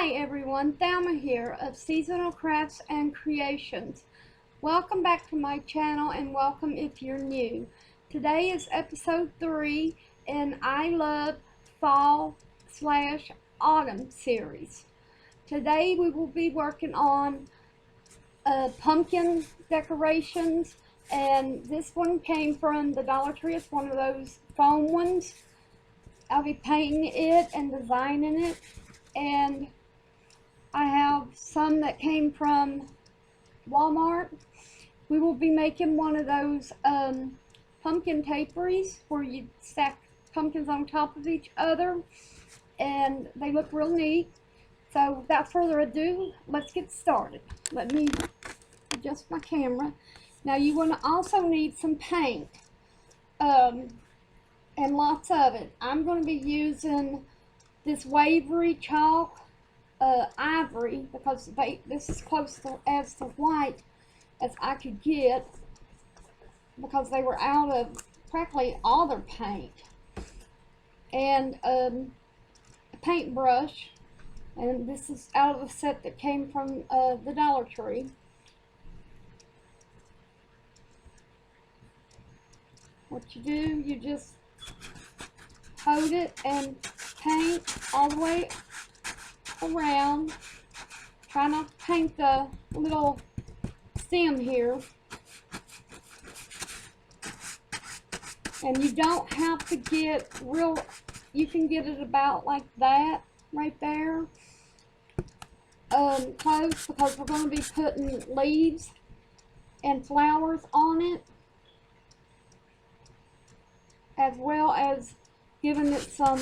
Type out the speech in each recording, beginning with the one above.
Hi everyone, Thelma here of Seasonal Crafts and Creations. Welcome back to my channel and welcome if you're new. Today is episode 3 in I Love Fall/Autumn series. Today we will be working on pumpkin decorations, and this one came from the Dollar Tree. It's one of those foam ones. I'll be painting it and designing it, and I have some that came from Walmart. We will be making one of those pumpkin taperies where you stack pumpkins on top of each other, and they look real neat. So without further ado, let's get started. Let me adjust my camera. Now you want to also need some paint, and lots of it. I'm going to be using this Wavery chalk ivory, because this is close to as to white as I could get, because they were out of practically all their paint, and a paintbrush, and this is out of a set that came from the Dollar Tree. What you do, you just hold it and paint all the way around. Try not to paint the little stem here, and you don't have to get real, you can get it about like that right there, close, because we're going to be putting leaves and flowers on it, as well as giving it some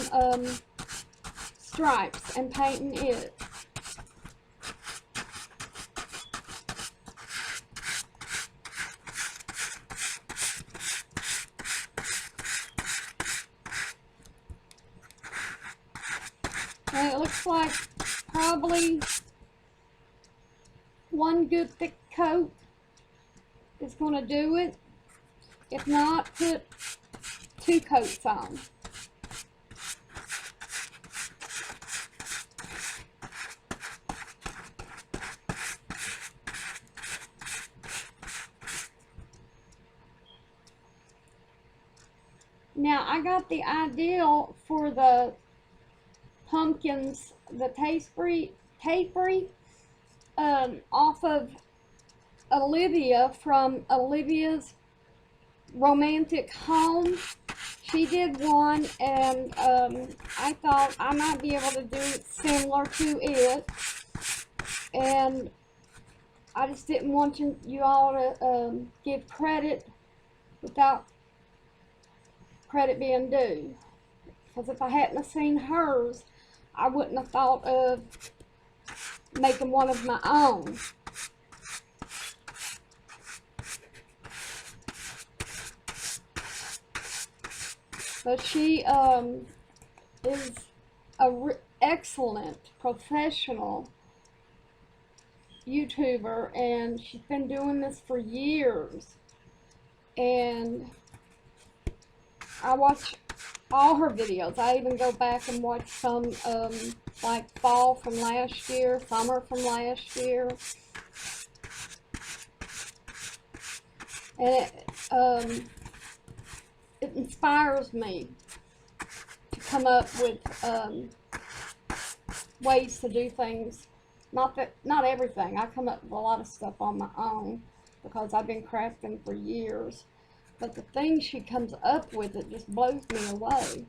stripes and painting it. And it looks like probably one good thick coat is going to do it. If not, put 2 coats on. Now I got the ideal for the pumpkins, the tapery, off of Olivia from Olivia's Romantic Home. She did one, and I thought I might be able to do it similar to it, and I just didn't want you all to give credit without credit being due, because if I hadn't have seen hers, I wouldn't have thought of making one of my own. But she is an excellent professional YouTuber, and she's been doing this for years, and I watch all her videos. I even go back and watch some like fall from last year, summer from last year, and it inspires me to come up with ways to do things. Not everything. I come up with a lot of stuff on my own because I've been crafting for years. But the things she comes up with, it just blows me away.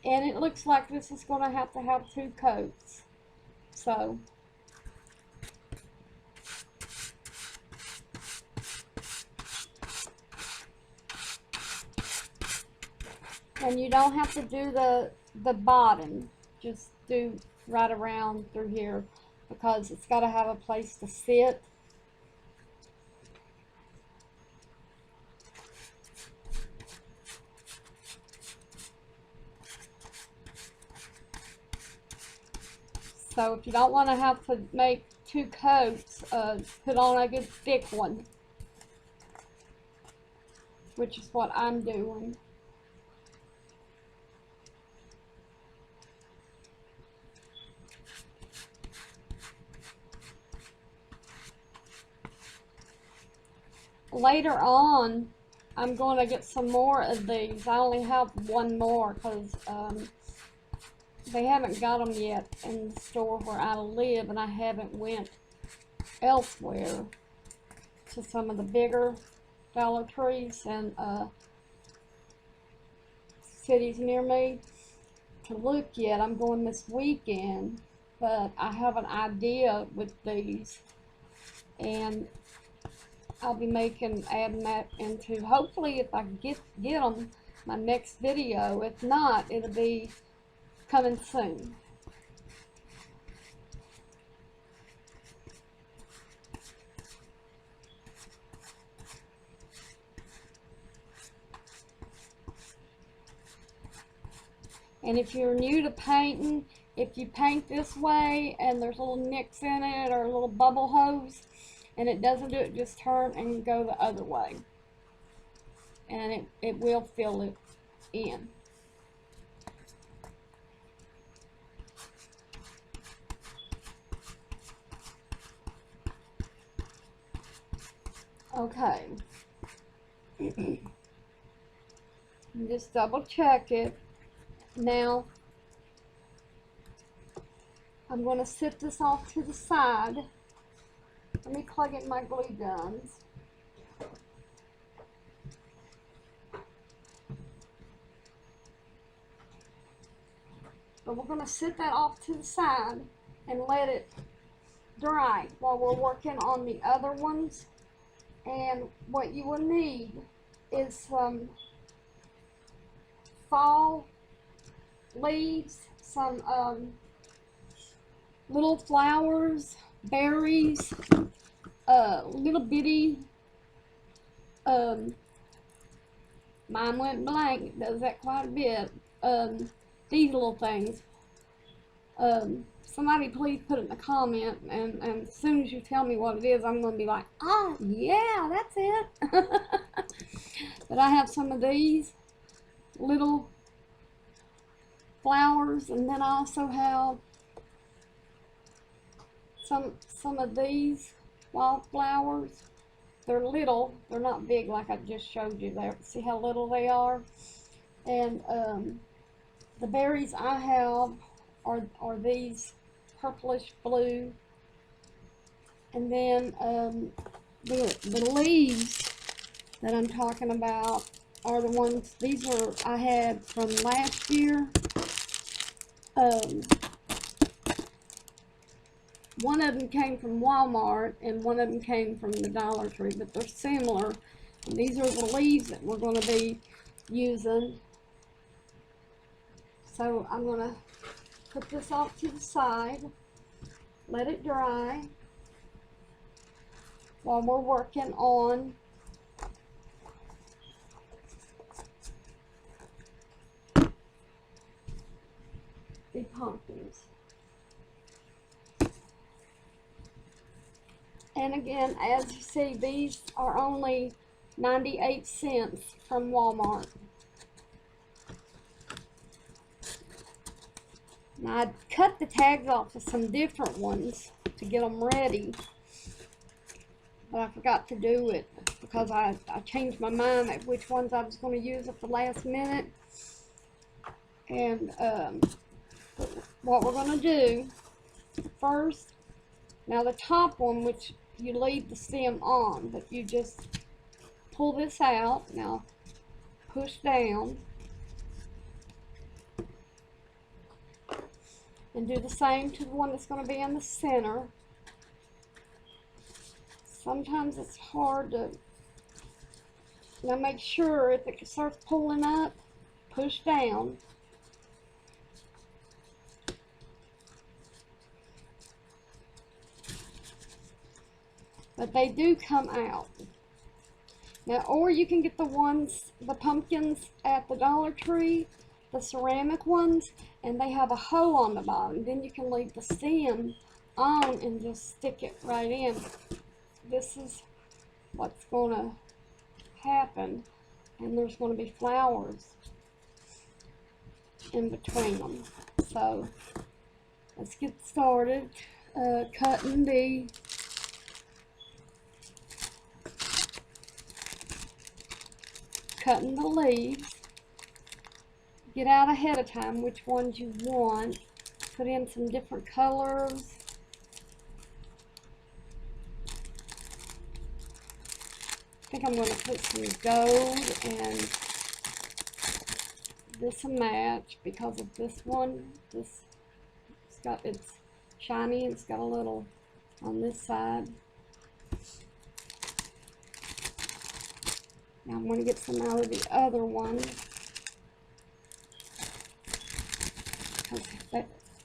And it looks like this is going to have 2 coats. So and you don't have to do the bottom, just do right around through here, because it's got to have a place to sit. So if you don't want to have to make 2 coats, put on a good thick one, which is what I'm doing. Later on, I'm going to get some more of these. I only have one more because they haven't got them yet in the store where I live, and I haven't went elsewhere to some of the bigger Dollar Trees and cities near me to look yet. I'm going this weekend, but I have an idea with these, and I'll be adding that into, hopefully if I can get them, my next video. If not, it'll be coming soon. And if you're new to painting, if you paint this way and there's little nicks in it or a little bubble hose and it doesn't do it, just turn and go the other way. And it will fill it in. Okay. Just double check it. Now, I'm going to set this off to the side. Let me plug in my glue guns. But we're going to set that off to the side and let it dry while we're working on the other ones. And what you will need is some fall leaves, some little flowers, berries, little bitty, mine went blank, it does that quite a bit, these little things. Somebody please put it in the comment, and as soon as you tell me what it is, I'm going to be like, oh yeah, that's it. But I have some of these little flowers, and then I also have some of these wildflowers. They're little, they're not big like I just showed you there. See how little they are? And the berries I have are these purplish blue. And then the leaves that I'm talking about are the ones, these are I had from last year. One of them came from Walmart and one of them came from the Dollar Tree, but they're similar. And these are the leaves that we're going to be using. So I'm going to put this off to the side, let it dry while we're working on the pumpkins. And again, as you see, these are only 98 cents from Walmart. Now, I cut the tags off of some different ones to get them ready, but I forgot to do it because I changed my mind at which ones I was going to use at the last minute. And what we're going to do first, now the top one, which you leave the stem on, but you just pull this out. Now push down and do the same to the one that's going to be in the center. Sometimes it's hard to, now make sure if it starts pulling up, push down. But they do come out. Now, or you can get the pumpkins at the Dollar Tree, the ceramic ones, and they have a hole on the bottom. Then you can leave the stem on and just stick it right in. This is what's going to happen, and there's going to be flowers in between them. So let's get started cutting the leaves. Get out ahead of time which ones you want. Put in some different colors. I think I'm going to put some gold, and this will match because of this one. It's shiny, and it's got a little on this side. Now I'm going to get some out of the other one, because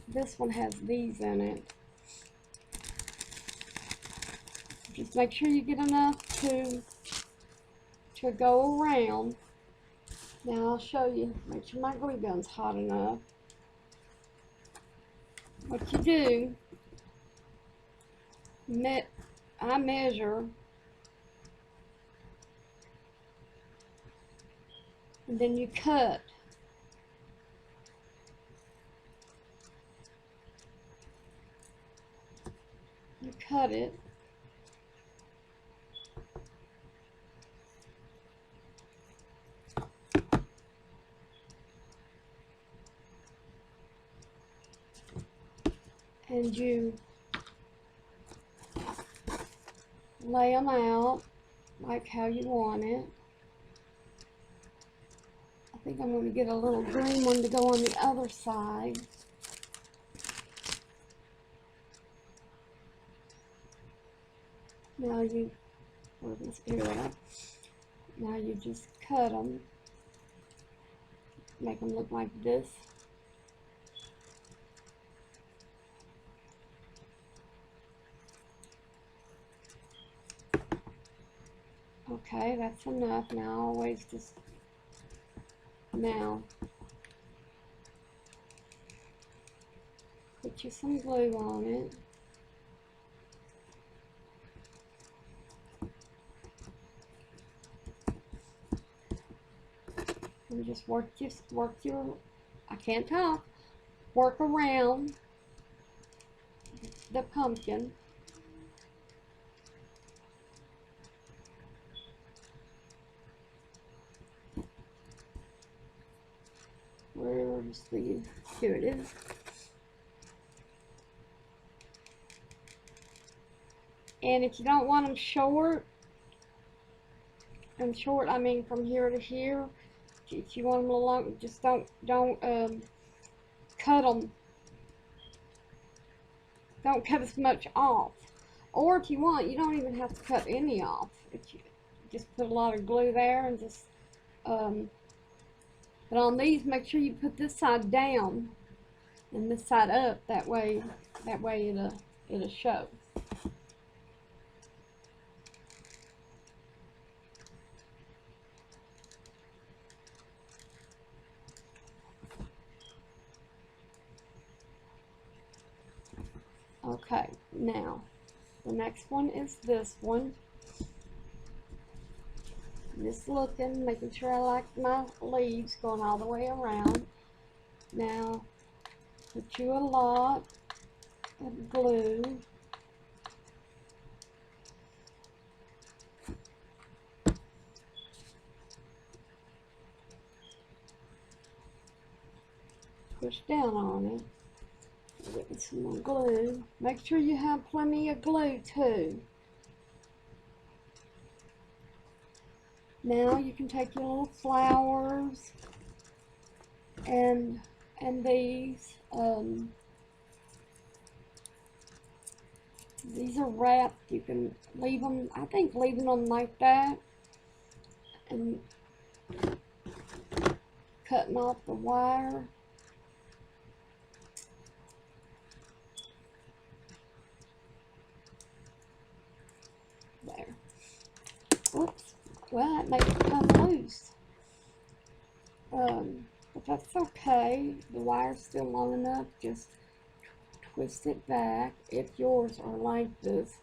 this one has these in it. Just make sure you get enough to go around. Now I'll show you. Make sure my glue gun's hot enough. What you do, I measure, and then you cut. You cut it. And you lay them out like how you want it. I think I'm going to get a little green one to go on the other side. Now you, now you just cut them, make them look like this. Okay, that's enough. Now always just, now put you some glue on it. And just work your, I can't talk, work around the pumpkin. Where's the, here it is. And if you don't want them short, and short I mean from here to here, if you want them a little long, just don't cut them. Don't cut as much off. Or if you want, you don't even have to cut any off. If you just put a lot of glue there and just but on these, make sure you put this side down and this side up. That way it'll show. Okay, now the next one is this one. Just looking, making sure I like my leaves going all the way around. Now, put you a lot of glue. Push down on it. Get some more glue. Make sure you have plenty of glue too. Now you can take your little flowers and these are wrapped. You can leave them, I think leaving them like that and cutting off the wire. There. Whoops. Well, that makes it come loose. but that's okay. The wire's still long enough. Just twist it back if yours are like this,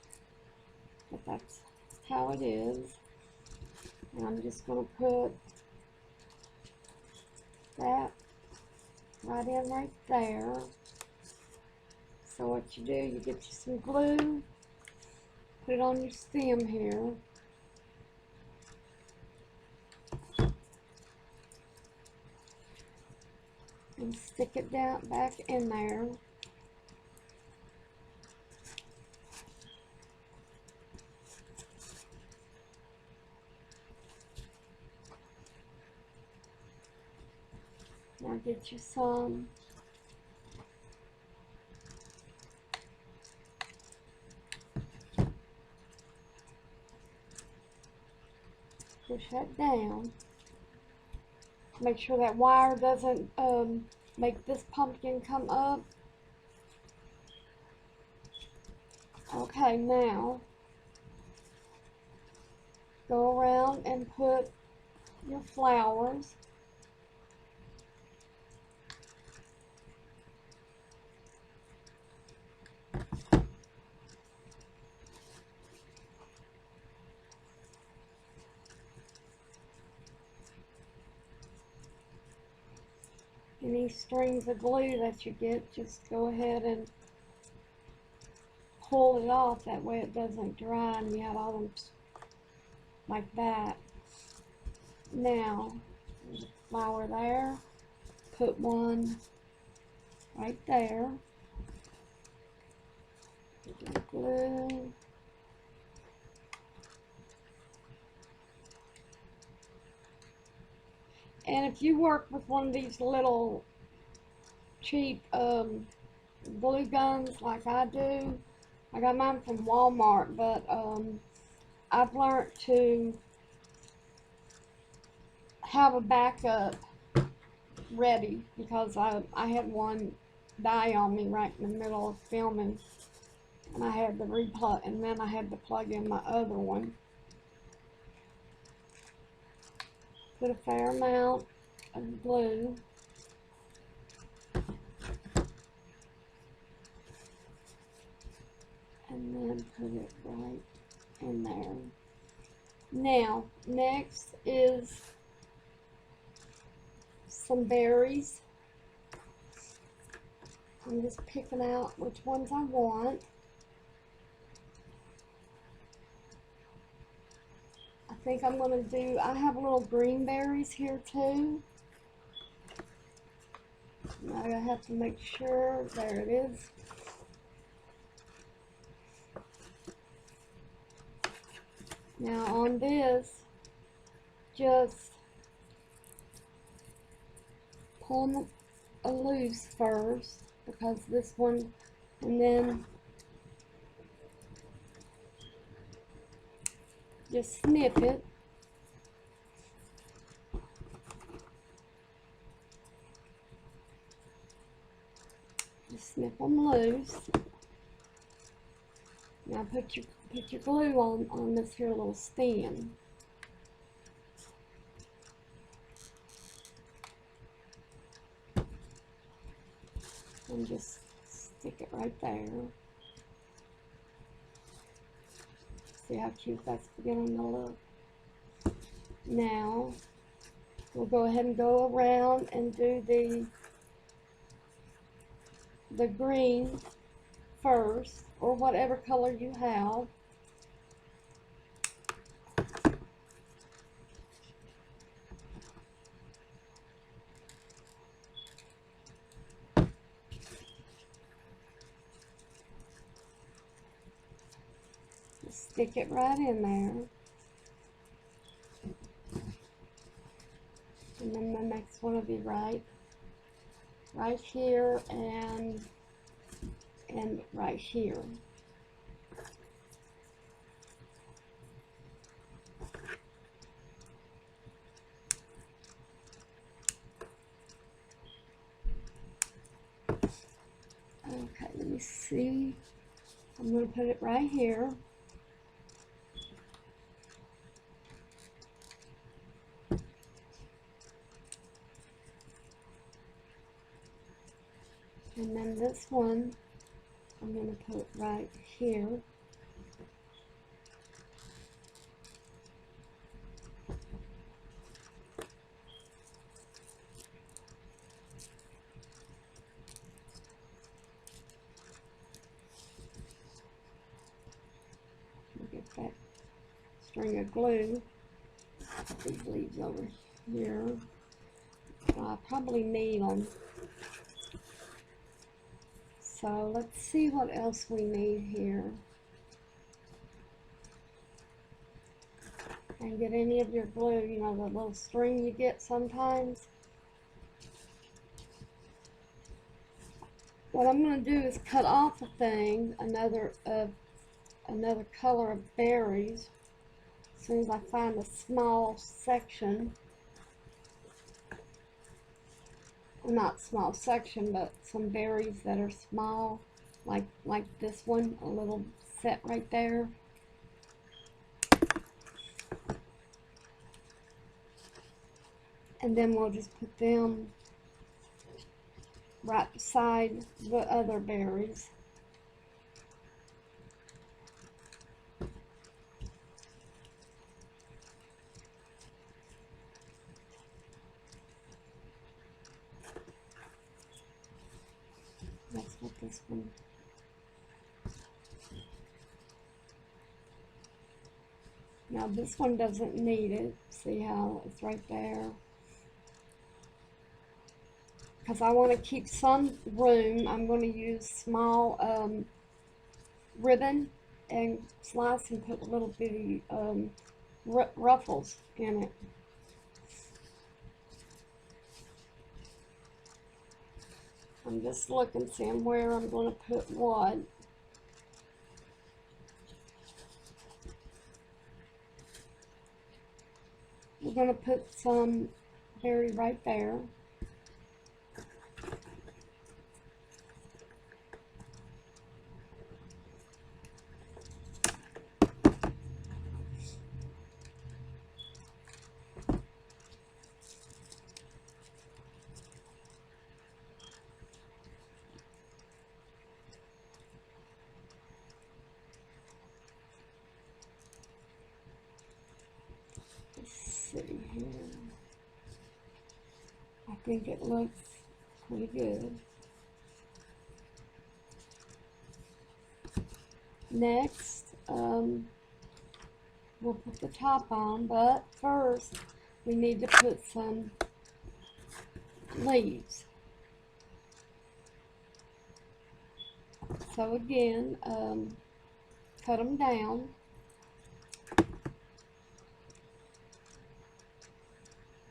but that's how it is. And I'm just going to put that right in right there. So what you do, you get you some glue, put it on your stem here. And stick it down back in there. Now get you some. Push that down. Make sure that wire doesn't make this pumpkin come up. Okay, now go around and put your flowers. Any strings of glue that you get, just go ahead and pull it off. That way it doesn't dry and you have all them like that. Now, there's a flower there. Put one right there. Put your glue. And if you work with one of these little cheap glue guns like I do, I got mine from Walmart, but I've learned to have a backup ready because I had one die on me right in the middle of filming, and I had to replug, and then I had to plug in my other one. Put a fair amount of glue. And then put it right in there. Now, next is some berries. I'm just picking out which ones I want. I think I'm going to do, I have little green berries here too. Now I have to make sure, there it is. Now on this, just pull them loose first, because this one, and then just snip it. Just snip them loose. Now put your glue on this here little stem. And just stick it right there. See how cute that's beginning to look. Now we'll go ahead and go around and do the green first, or whatever color you have. Just stick it right in there. And then the next one will be right here and right here. Okay, let me see. I'm going to put it right here. And then this one, I'm going to put right here. Get that string of glue. Put these leaves over here. I probably need them. So let's see what else we need here. And get any of your glue, you know, the little string you get sometimes. What I'm going to do is cut off a thing, another color of berries, as soon as I find a small section. Well, not small section, but some berries that are small, like this one, a little set right there. And then we'll just put them right beside the other berries. That's what this one. Now this one doesn't need it. See how it's right there? Because I want to keep some room, I'm going to use small ribbon and slice and put little bitty ruffles in it. I'm just looking, seeing where I'm going to put what. We're going to put some berry right there. See here. I think it looks pretty good. Next, we'll put the top on, but first we need to put some leaves. So again, cut them down.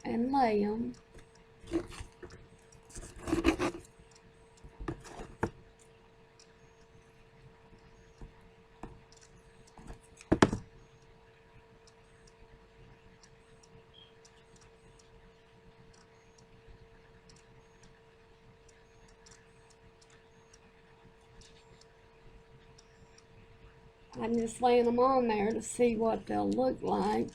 And lay them. I'm just laying them on there to see what they'll look like,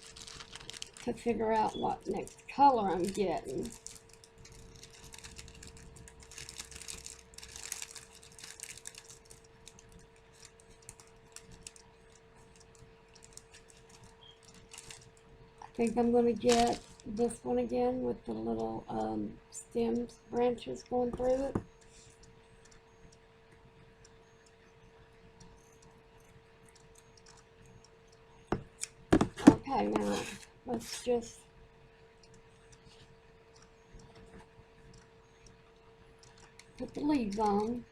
to figure out what next color I'm getting. I think I'm going to get this one again with the little stems, branches going through it. Okay, now let's just put the leaves on.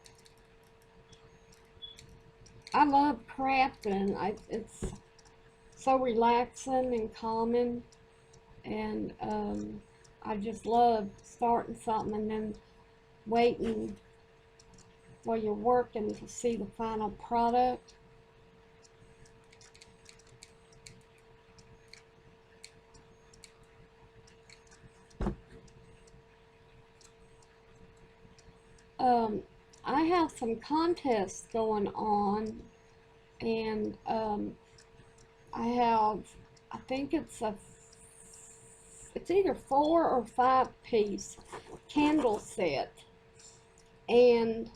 I love crafting. It's so relaxing and calming, and I just love starting something and then waiting while you're working to see the final product. I have some contests going on, and I think it's either 4 or 5 piece candle set, And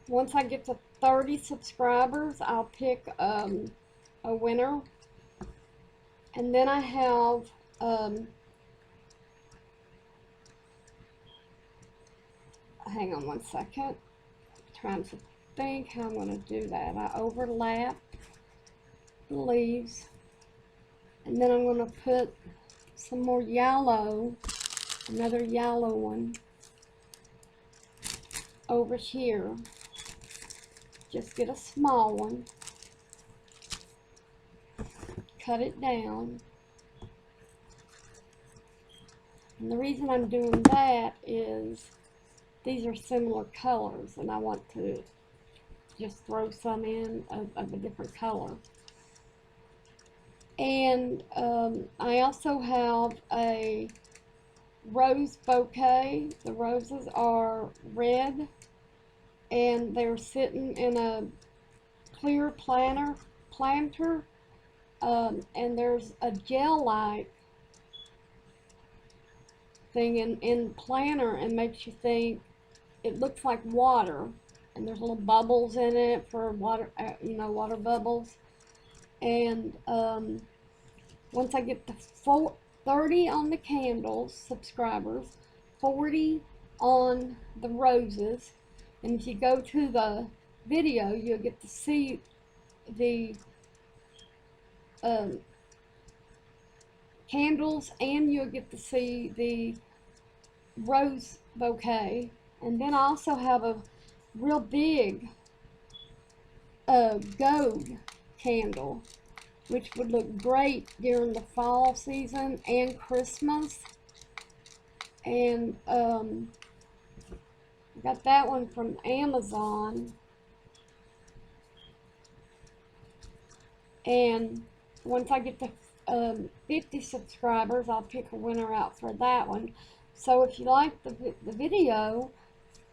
once I get to 30 subscribers, I'll pick a winner. And then I have hang on one second. I'm trying to think how I'm going to do that. I overlap the leaves, and then I'm going to put some more yellow, another yellow one over here. Just get a small one, cut it down. And the reason I'm doing that is these are similar colors, and I want to just throw some in of a different color. And I also have a rose bouquet. The roses are red, and they're sitting in a clear planter, and there's a gel-like thing in planter, and makes you think it looks like water, and there's little bubbles in it for water, water bubbles. And once I get to 30 on the candles, subscribers, 40 on the roses, and if you go to the video, you'll get to see the candles, and you'll get to see the rose bouquet. And then I also have a real big gold candle, which would look great during the fall season and Christmas. And got that one from Amazon. And once I get to 50 subscribers, I'll pick a winner out for that one. So if you like the video,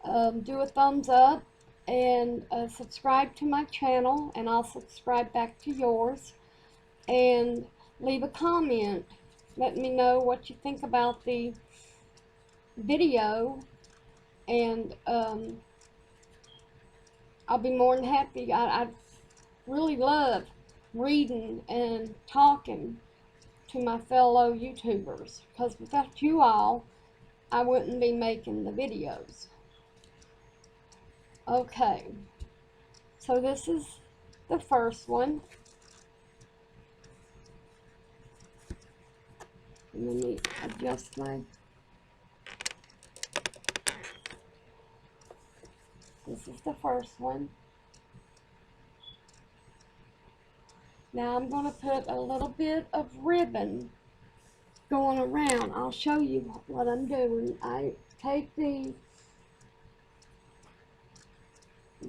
do a thumbs up, and subscribe to my channel, and I'll subscribe back to yours. And leave a comment. Let me know what you think about the video, and I'll be more than happy. I really love reading and talking to my fellow YouTubers, because without you all, I wouldn't be making the videos. Okay, so this is the first one. And let me adjust my, this is the first one. Now I'm going to put a little bit of ribbon going around. I'll show you what I'm doing. I take the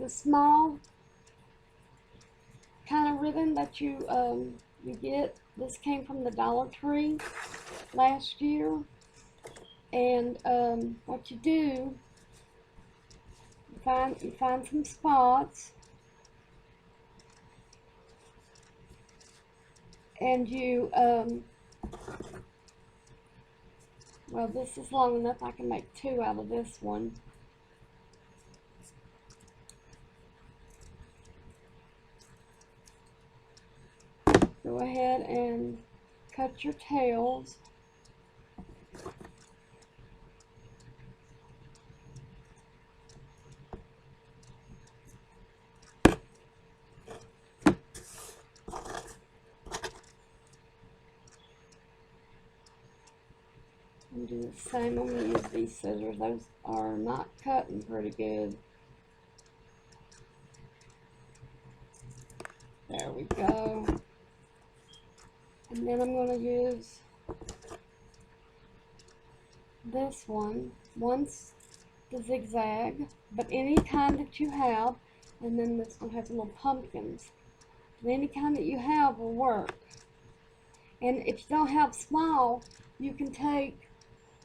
small kind of ribbon that you get. This came from the Dollar Tree last year. And what you do, you find some spots, and you well, this is long enough. I can make 2 out of this one. Go ahead and cut your tails. And do the same. I'm going to use these scissors. Those are not cutting pretty good. There we go. And then I'm going to use this one. One's the zigzag, but any kind that you have. And then this one has little pumpkins. And any kind that you have will work. And if you don't have small, you can take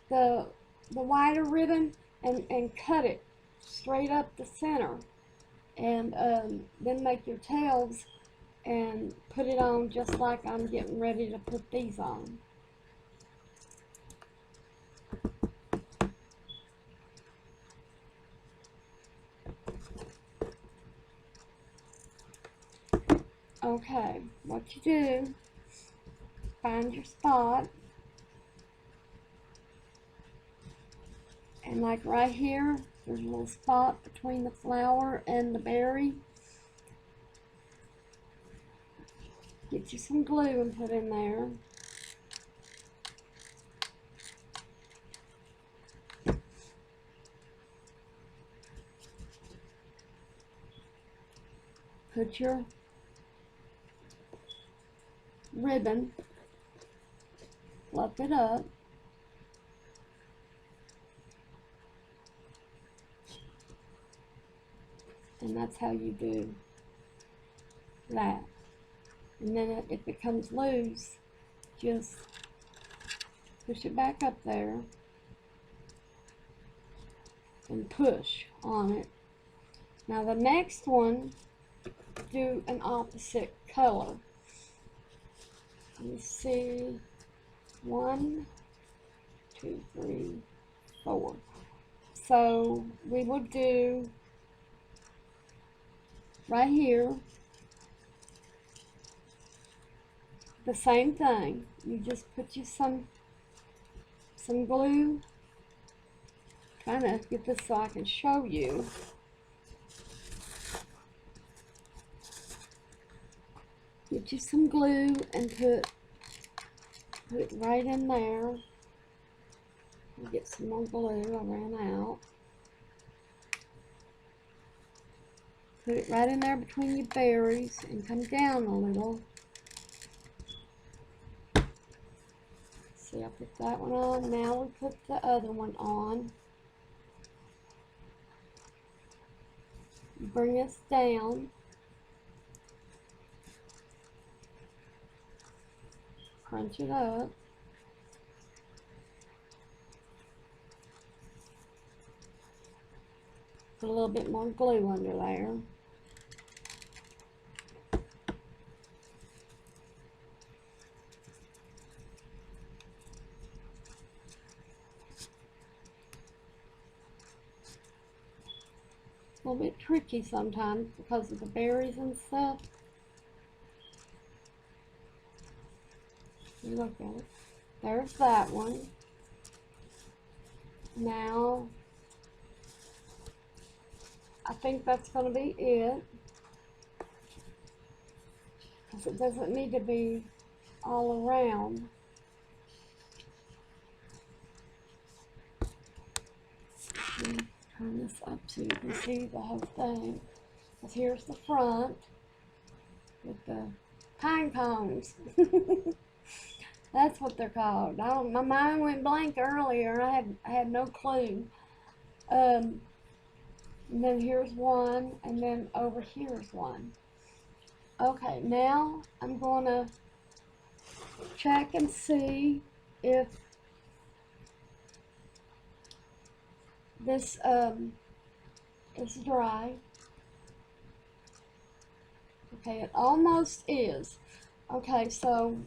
the wider ribbon and cut it straight up the center, and then make your tails and put it on just like I'm getting ready to put these on. Okay, what you do, find your spot, and like right here, there's a little spot between the flower and the berry. Get you some glue and put in there. Put your ribbon, fluff it up, and that's how you do that. And then if it comes loose, just push it back up there and push on it. Now the next one, do an opposite color. Let me see, 1, 2, 3, 4. So we will do right here the same thing. You just put you some glue. Trying to get this so I can show you. Get you some glue and put it right in there. I'll get some more glue. I ran out. Put it right in there between your berries and come down a little. See, I put that one on. Now we put the other one on. Bring us down. Crunch it up. Put a little bit more glue under there. It's a little bit tricky sometimes because of the berries and stuff. Look at it. There's that one. Now, I think that's going to be it. Because it doesn't need to be all around. Turn this up so you can see the whole thing. Because here's the front with the pine cones. That's what they're called. My mind went blank earlier. I had no clue. And then here's one, and then over here's one. Okay, now I'm gonna check and see if this is dry. Okay, it almost is. Okay, so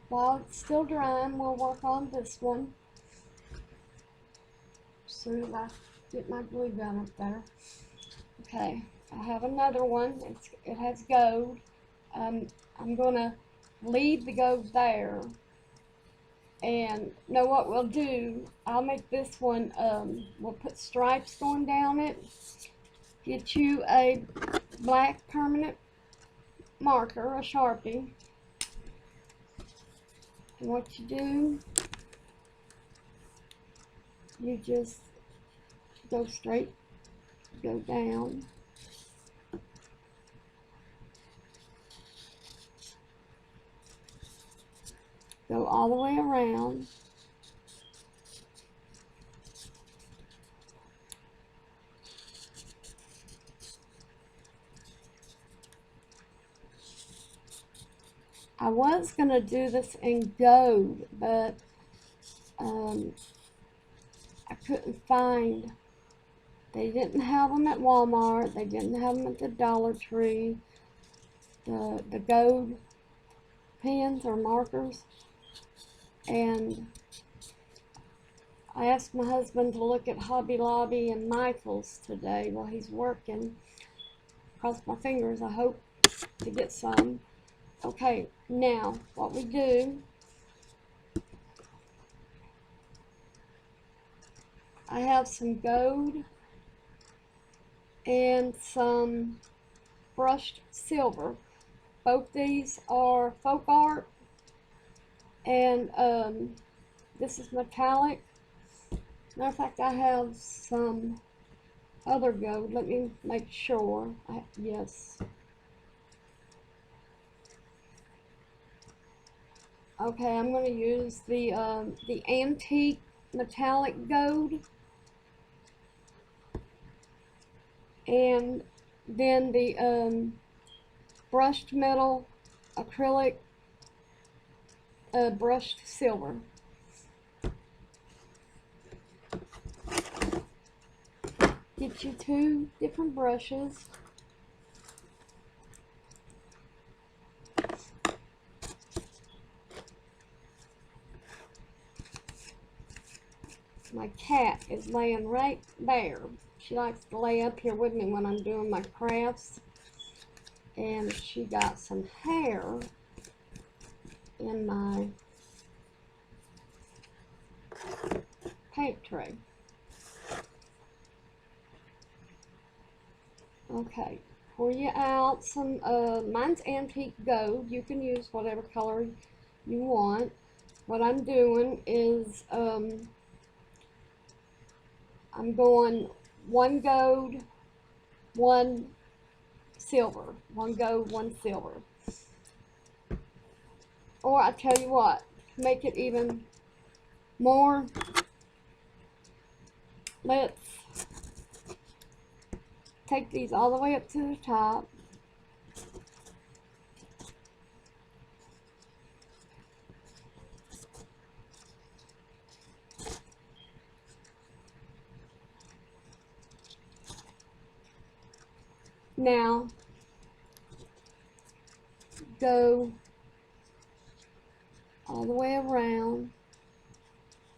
while it's still drying, we'll work on this one. Soon as I get my glue gun up there. Okay, I have another one. It has gold. I'm gonna leave the gold there. And know what we'll do? I'll make this one. We'll put stripes going down it. Get you a black permanent marker, a Sharpie. And what you do, you just go straight, go down. Go all the way around. I was going to do this in gold, but I couldn't find. They didn't have them at Walmart. They didn't have them at the Dollar Tree. The gold pens or markers. And I asked my husband to look at Hobby Lobby and Michael's today while he's working. Cross my fingers. I hope to get some. Okay, now what we do, I have some gold and some brushed silver. Both these are folk art, and this is metallic. Matter of fact, I have some other gold. Let me make sure. Yes. Okay, I'm going to use the antique metallic gold, and then the brushed metal acrylic brushed silver. Get you 2 different brushes. My cat is laying right there. She likes to lay up here with me when I'm doing my crafts. And she got some hair in my paint tray. Okay, pour you out some, mine's antique gold. You can use whatever color you want. What I'm doing is, I'm going 1 gold, 1 silver. 1 gold, 1 silver. Or I tell you what, to make it even more, let's take these all the way up to the top. Now, go all the way around.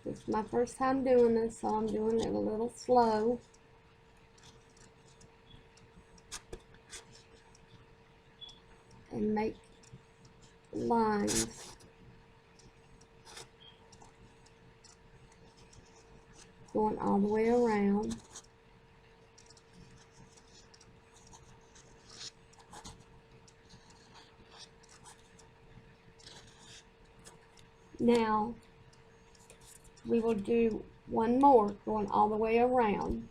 This is my first time doing this, so I'm doing it a little slow. And make lines. Going all the way around. Now, we will do 1 more, going all the way around.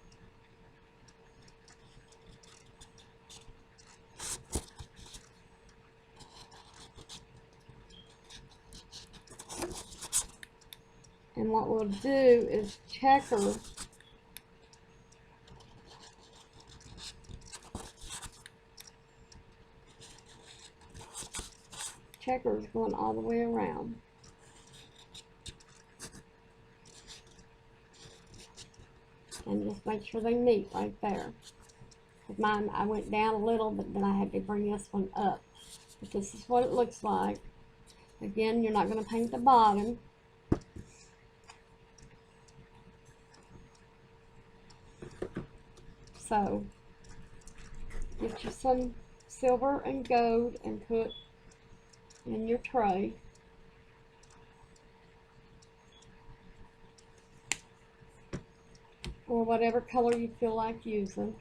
And what we'll do is checker checkers going all the way around. And just make sure they meet right there. With mine, I went down a little, but then I had to bring this one up. But this is what it looks like. Again, you're not going to paint the bottom. So, get you some silver and gold and put in your tray. Or whatever color you feel like using.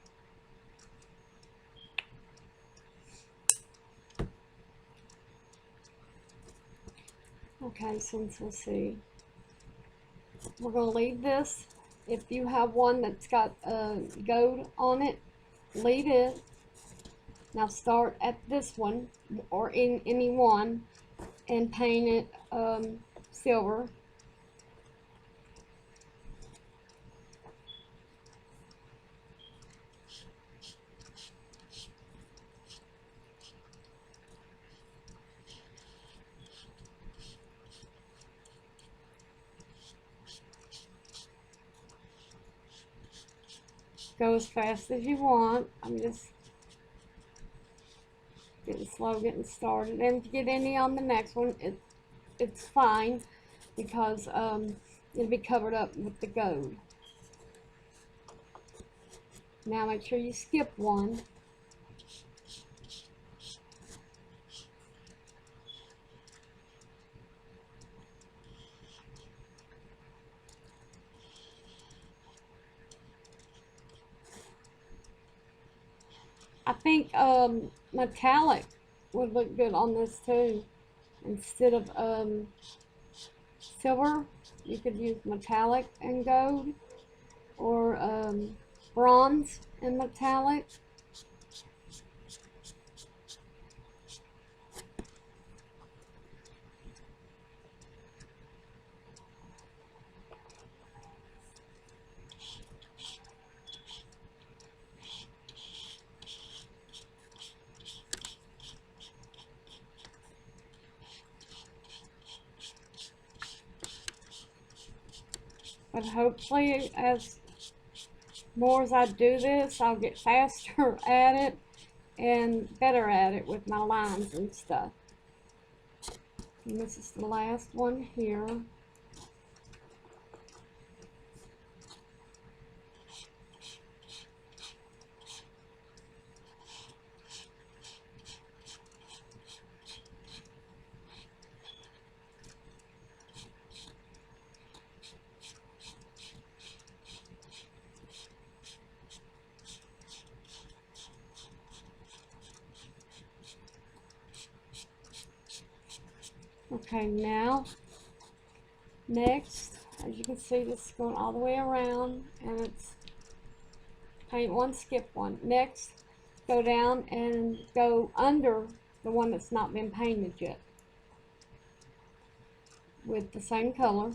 Okay, so let's see. We're going to leave this. If you have one that's got gold on it, leave it. Now start at this one, or in any one, and paint it silver. Go as fast as you want. I'm just getting slow getting started. And if you get any on the next one, it's fine, because it'll be covered up with the gold. Now make sure you skip one. I think metallic would look good on this too. Instead of silver, you could use metallic and gold, or bronze and metallic. But hopefully, as more as I do this, I'll get faster at it and better at it with my lines and stuff. And this is the last one here. Okay, now, next, as you can see, this is going all the way around, and it's paint one, skip one. Next, go down and go under the one that's not been painted yet with the same color.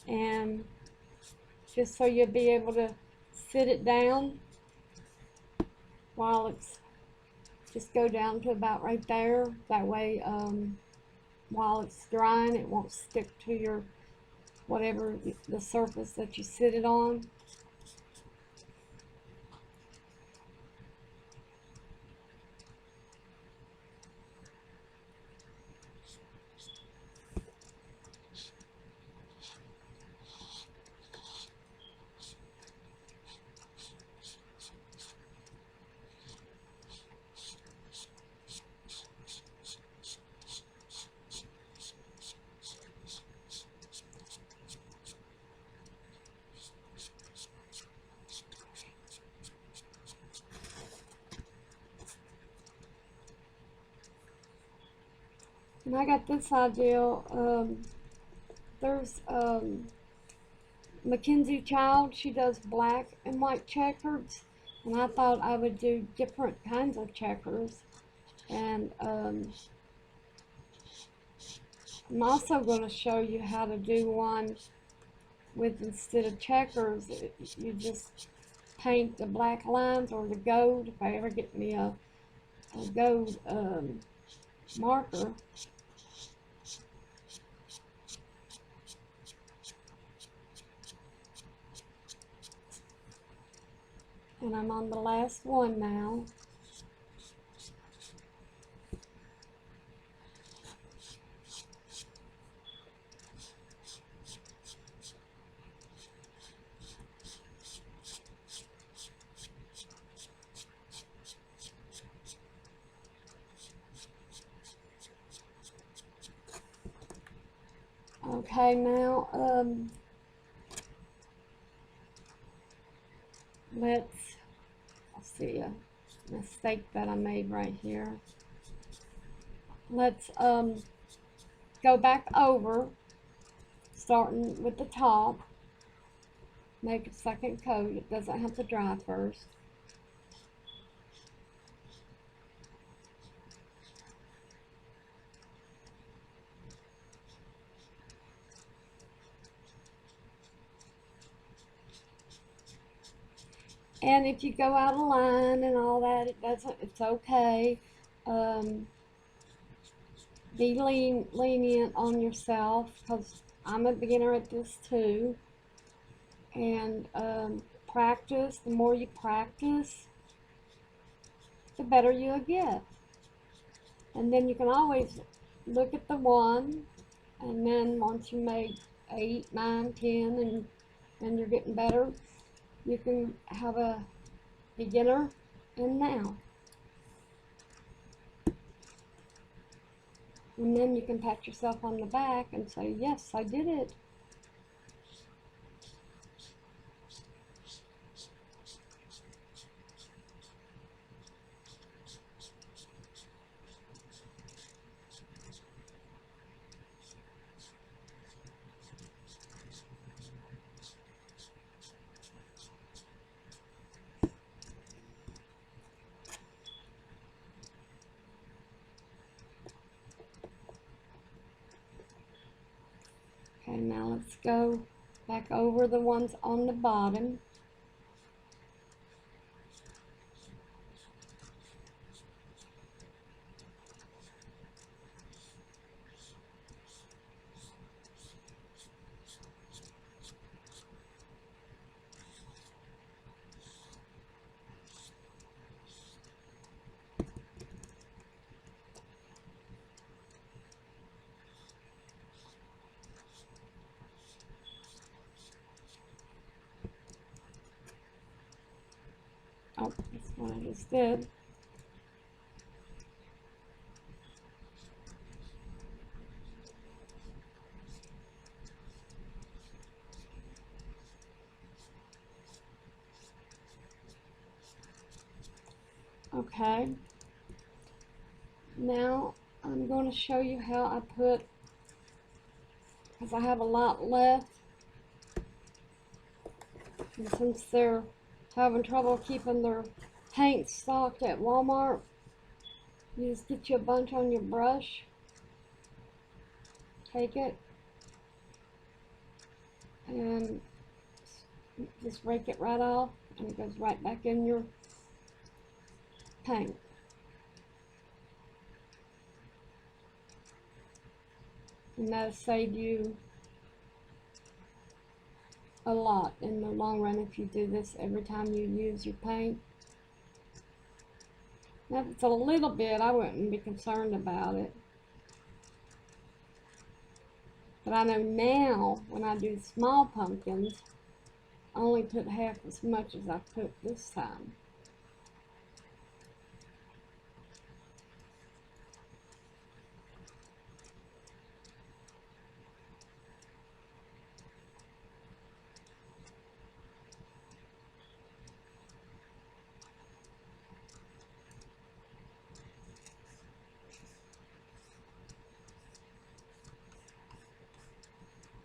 And just so you'll be able to sit it down while it's, just go down to about right there. That way, while it's drying, it won't stick to your, whatever the surface that you sit it on. And I got this idea. There's Mackenzie Child. She does black and white checkers, and I thought I would do different kinds of checkers. And I'm also going to show you how to do one with, instead of checkers, you just paint the black lines or the gold. If I ever get me a gold marker. And I'm on the last one now. Okay, now let's see a mistake that I made right here. Let's go back over, starting with the top. Make a second coat. It doesn't have to dry first. And if you go out of line and all that, it's okay. Be lenient on yourself, because I'm a beginner at this too. And practice. The more you practice, the better you'll get. And then you can always look at the one, and then once you make 8, 9, 10, and you're getting better, you can have a beginner and now. And then you can pat yourself on the back and say, yes, I did it. Okay, now let's go back over the ones on the bottom. Oh, that's what I just did. Okay. Now I'm going to show you how I put, because I have a lot left. And since they're having trouble keeping their paint stocked at Walmart, you just get you a bunch on your brush, take it, and just rake it right off, and it goes right back in your paint. And that'll save you a lot in the long run if you do this every time you use your paint. Now, if it's a little bit, I wouldn't be concerned about it. But I know now, when I do small pumpkins, I only put half as much as I put this time.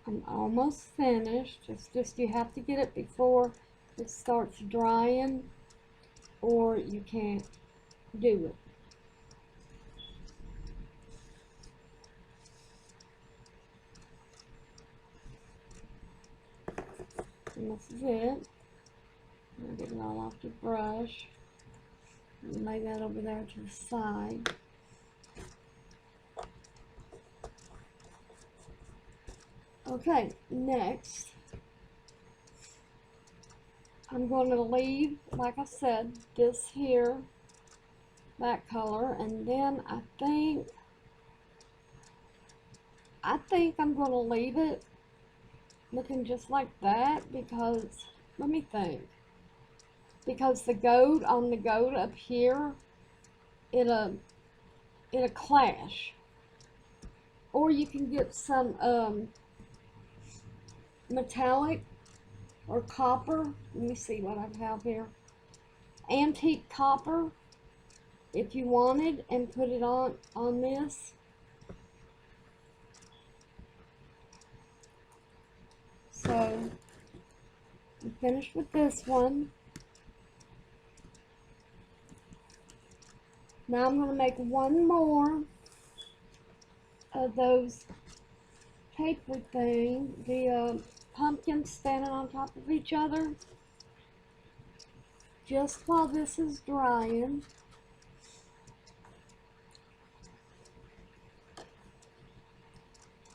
I'm almost finished. It's just you have to get it before it starts drying, or you can't do it. And this is it. I'll get it all off the brush. And lay that over there to the side. Okay, next, I'm going to leave, like I said, this here, that color, and then I think I'm going to leave it looking just like that because, let me think, because the gold on the gold up here, it'll clash. Or you can get some metallic or copper. Let me see what I have here. Antique copper, if you wanted, and put it on this. So I'm finished with this one. Now I'm going to make one more of those paper thing, the pumpkins standing on top of each other, just while this is drying.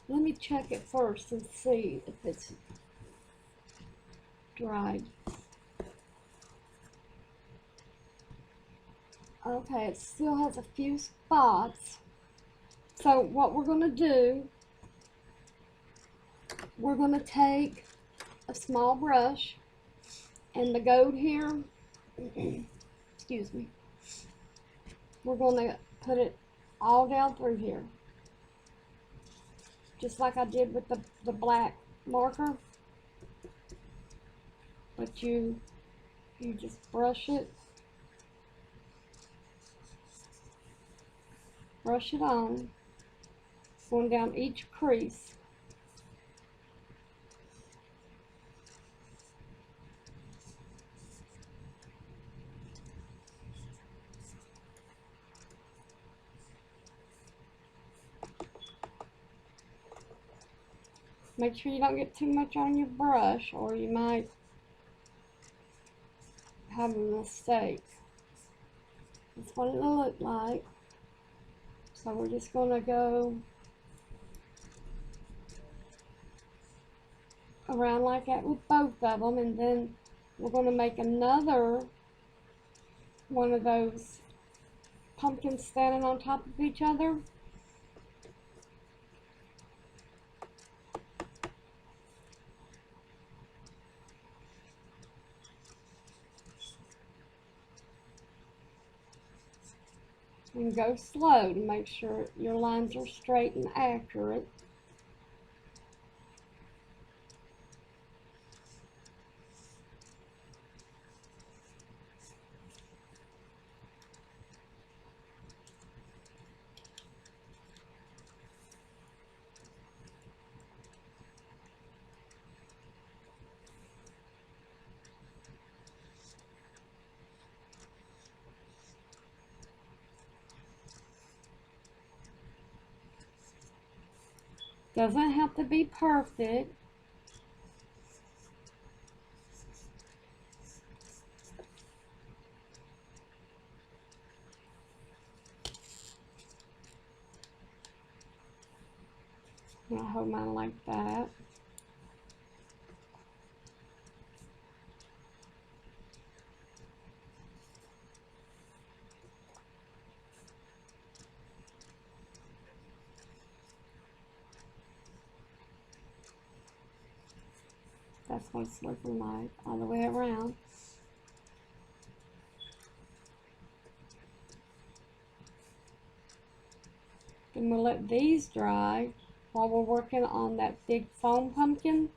Let me check it first and see if it's dried. Okay, it still has a few spots. So what we're going to do, we're going to take a small brush and the gold here, excuse me. We're going to put it all down through here, just like I did with the black marker. But you just brush it on, going down each crease. Make sure you don't get too much on your brush, or you might have a mistake. That's what it'll look like. So we're just going to go around like that with both of them, and then we're going to make another one of those pumpkins standing on top of each other. And go slow to make sure your lines are straight and accurate. Doesn't have to be perfect. I'll hold mine like that. That's what it's looking like all the way around. Then we'll let these dry while we're working on that big foam pumpkin.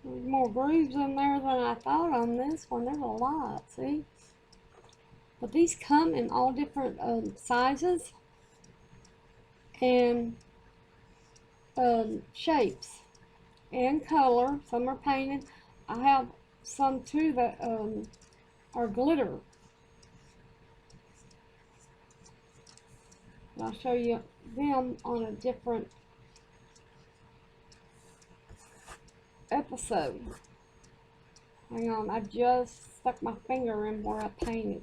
There's more grooves in there than I thought on this one. There's a lot, see? But these come in all different sizes and shapes and color. Some are painted. I have some too that are glitter. And I'll show you them on a different episode. Hang on, I just stuck my finger in where I painted.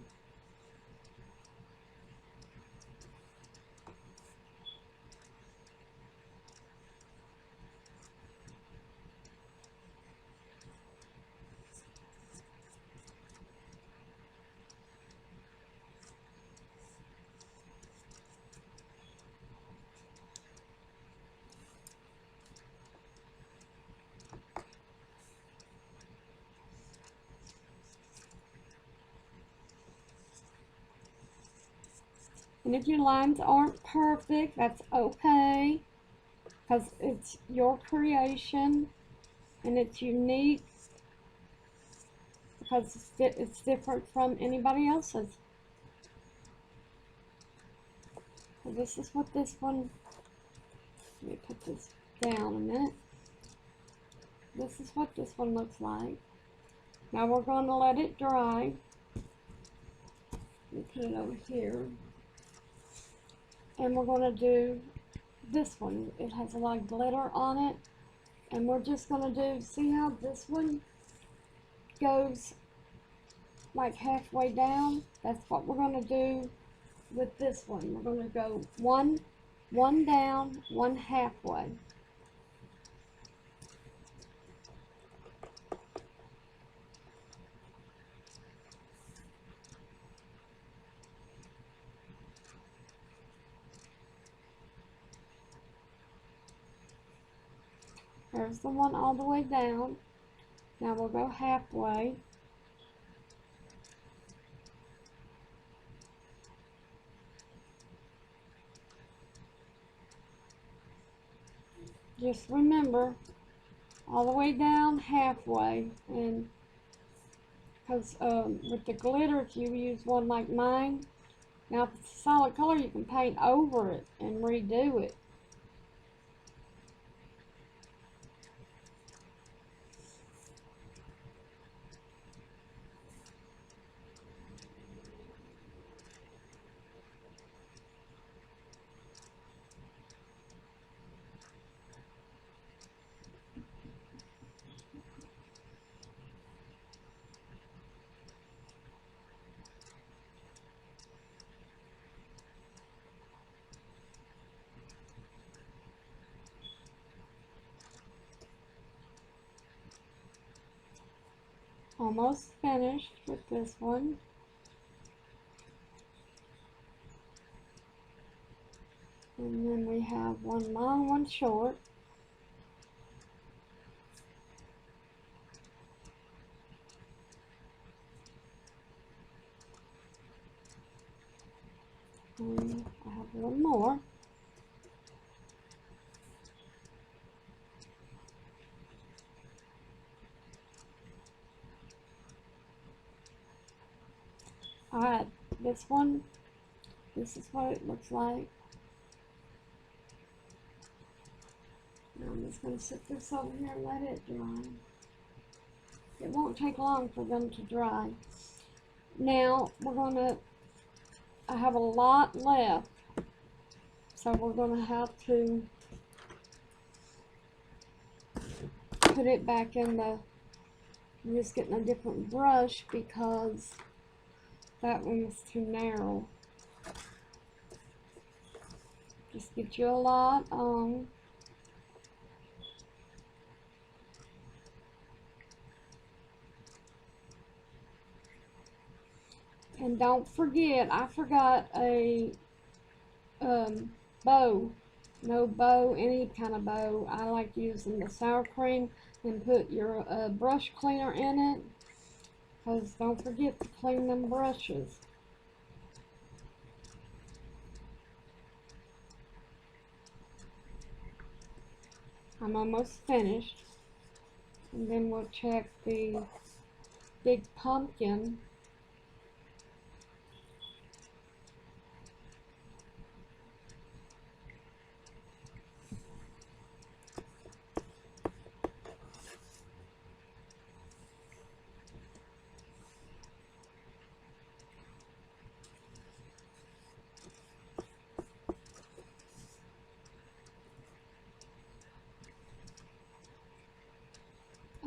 And if your lines aren't perfect, that's okay, because it's your creation and it's unique because it's different from anybody else's. So this is what this one, let me put this down a minute. This is what this one looks like. Now we're going to let it dry. Let me put it over here. And we're going to do this one. It has a lot of glitter on it. And we're just going to do, see how this one goes like halfway down? That's what we're going to do with this one. We're going to go one down, one halfway. There's the one all the way down. Now we'll go halfway. Just remember, all the way down halfway, and because with the glitter, if you use one like mine, now if it's a solid color, you can paint over it and redo it. Almost finished with this one. And then we have one long, one short. And I have one more. Alright, this one, this is what it looks like. Now I'm just going to sit this over here and let it dry. It won't take long for them to dry. Now we're going to, I have a lot left, so we're going to have to put it back in the, I'm just getting a different brush because that one was too narrow. Just get you a lot on. And don't forget, I forgot a bow. No bow, any kind of bow. I like using the sour cream and put your brush cleaner in it. Because don't forget to clean them brushes. I'm almost finished. And then we'll check the big pumpkin.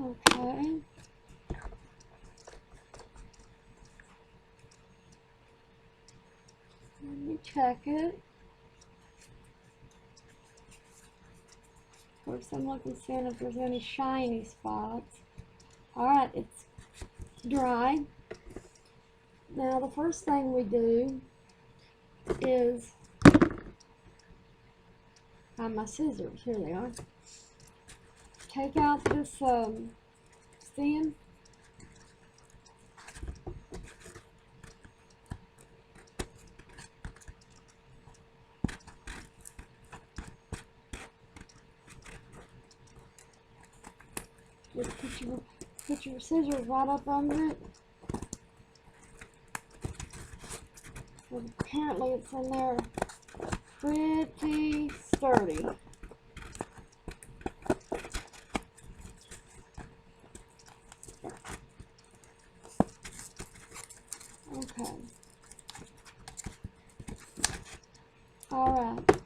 Okay. Let me check it. Of course, I'm looking to see if there's any shiny spots. Alright, it's dry. Now, the first thing we do is find my scissors. Here they are. Take out this stand. Just put your scissors right up under it. Well, apparently it's in there pretty sturdy. Okay. Alright.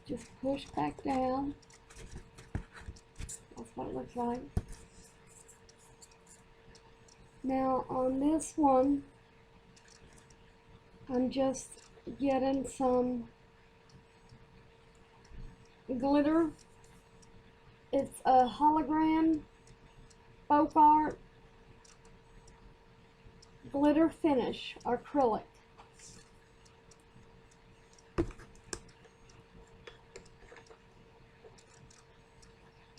Just push back down. That's what it looks like. Now on this one, I'm just getting some glitter. It's a hologram folk art glitter finish acrylic.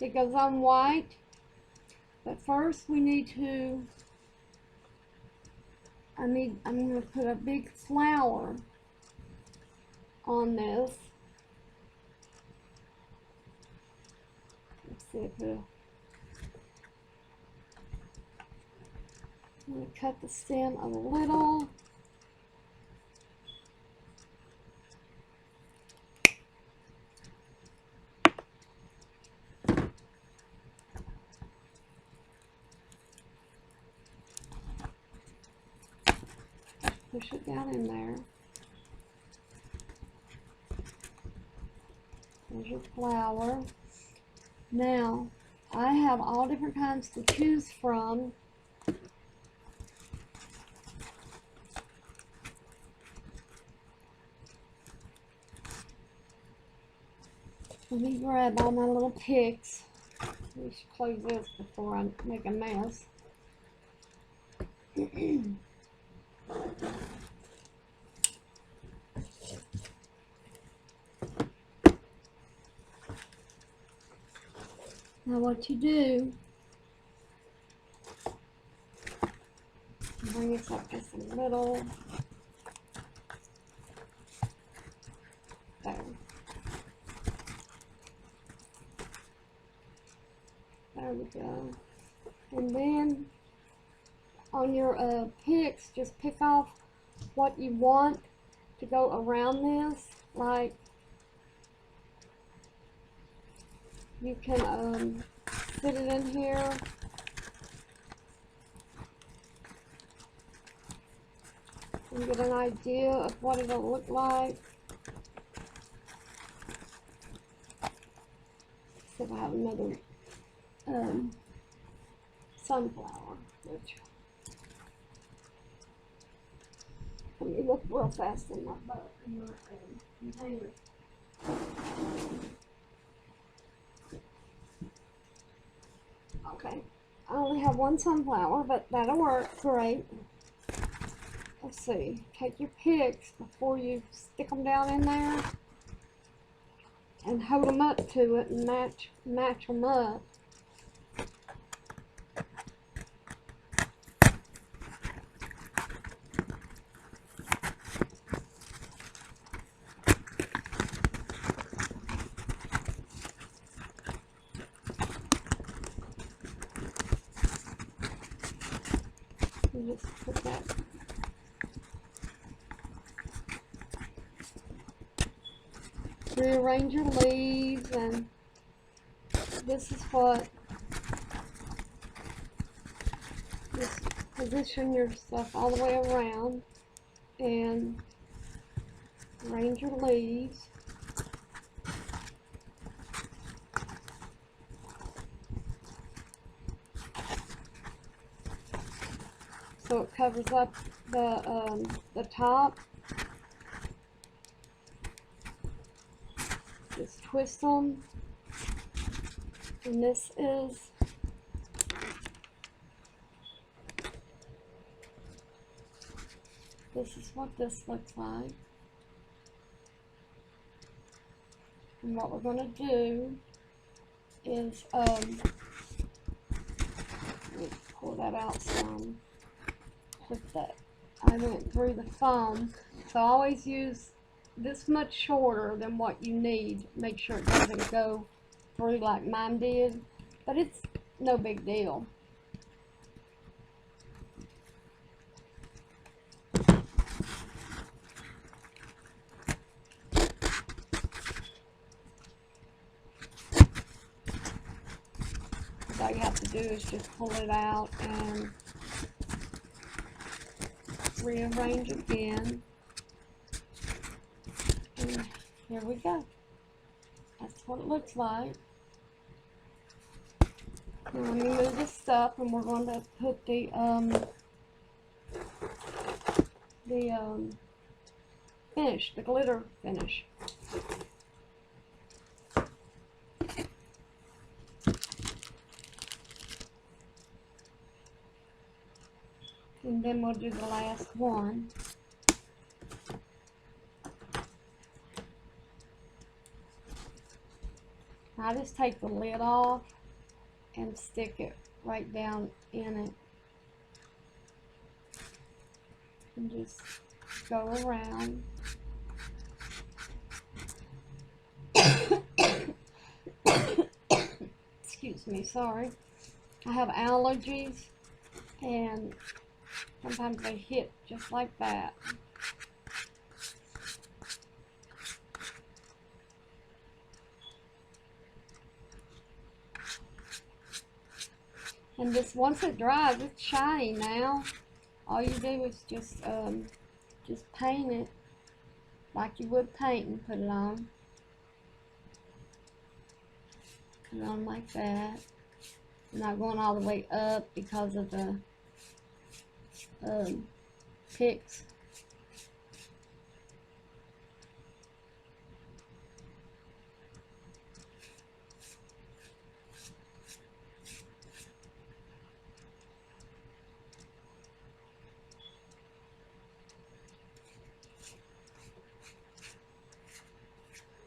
It goes on white, but first we need to, I'm going to put a big flower on this. Let's see if I'm going to cut the stem a little. Push it down in there. There's your flower. Now, I have all different kinds to choose from. Let me grab all my little picks. Let me close this before I make a mess. Now what you do, bring this up just a little. There. There we go. And then on your picks, just pick off what you want to go around this. Like, you can fit it in here. And get an idea of what it'll look like. See if I have another sunflower. Which, let me look real fast in my container. Okay, I only have one sunflower, but that'll work great. Let's see, take your picks before you stick them down in there and hold them up to it and match them up. And just put that. Rearrange your leaves, and this is what, just position your stuff all the way around and arrange your leaves. So it covers up the top. Just twist them, and this is what this looks like. And what we're going to do is let me pull that out some. With that, I went through the foam, so always use this much shorter than what you need. Make sure it doesn't go through like mine did, but it's no big deal. All you have to do is just pull it out and rearrange again. And here we go. That's what it looks like. Now let me move this stuff, and we're going to put the finish, the glitter finish. And then we'll do the last one. I just take the lid off and stick it right down in it. And just go around. Excuse me, sorry. I have allergies and sometimes they hit just like that. And this, once it dries, it's shiny now. All you do is just paint it like you would paint and put it on. Put it on like that. I'm not going all the way up because of the picks.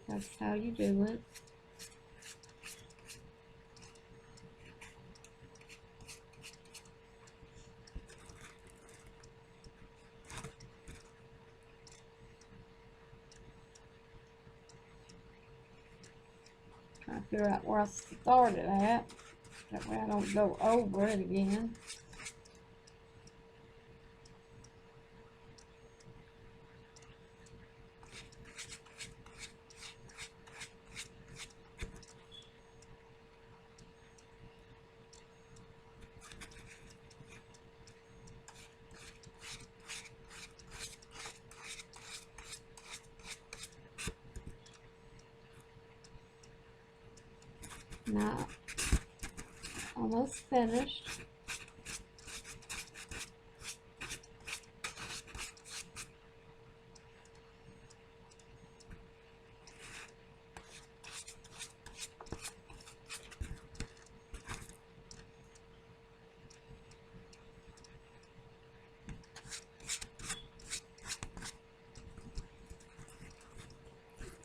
That's how you do it. Try to figure out where I started at. That way I don't go over it again. Now, almost finished.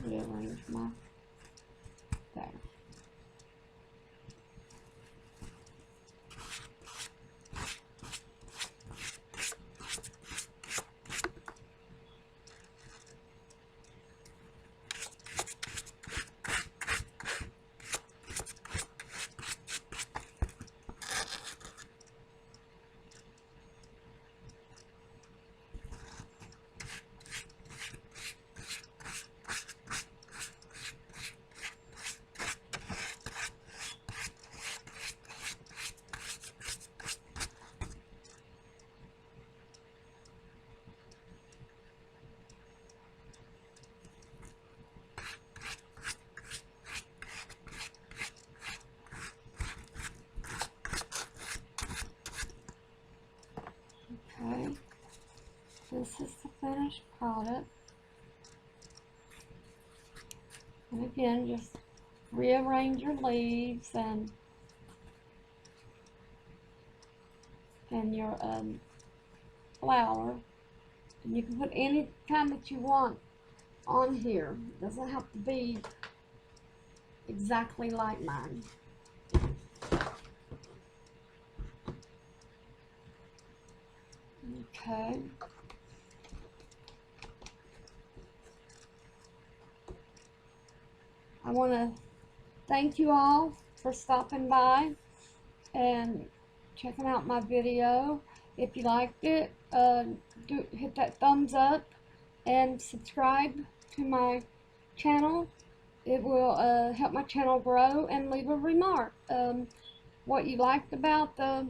Rearrange my there. Okay, this is the finished product. And again, just rearrange your leaves and your flower. And you can put any kind that you want on here. It doesn't have to be exactly like mine. Okay. I want to thank you all for stopping by and checking out my video. If you liked it, hit that thumbs up and subscribe to my channel. It will help my channel grow, and leave a remark. What you liked about the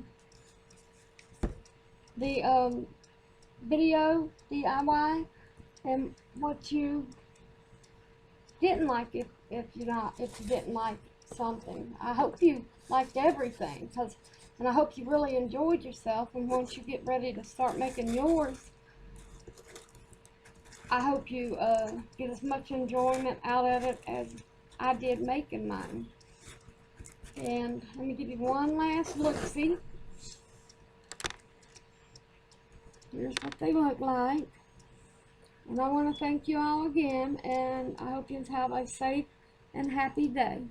video DIY, and what you didn't like if you didn't like something. I hope you liked everything, and I hope you really enjoyed yourself. And once you get ready to start making yours, I hope you get as much enjoyment out of it as I did making mine. And let me give you one last look-see. Here's what they look like. And I want to thank you all again, and I hope you have a safe and happy day.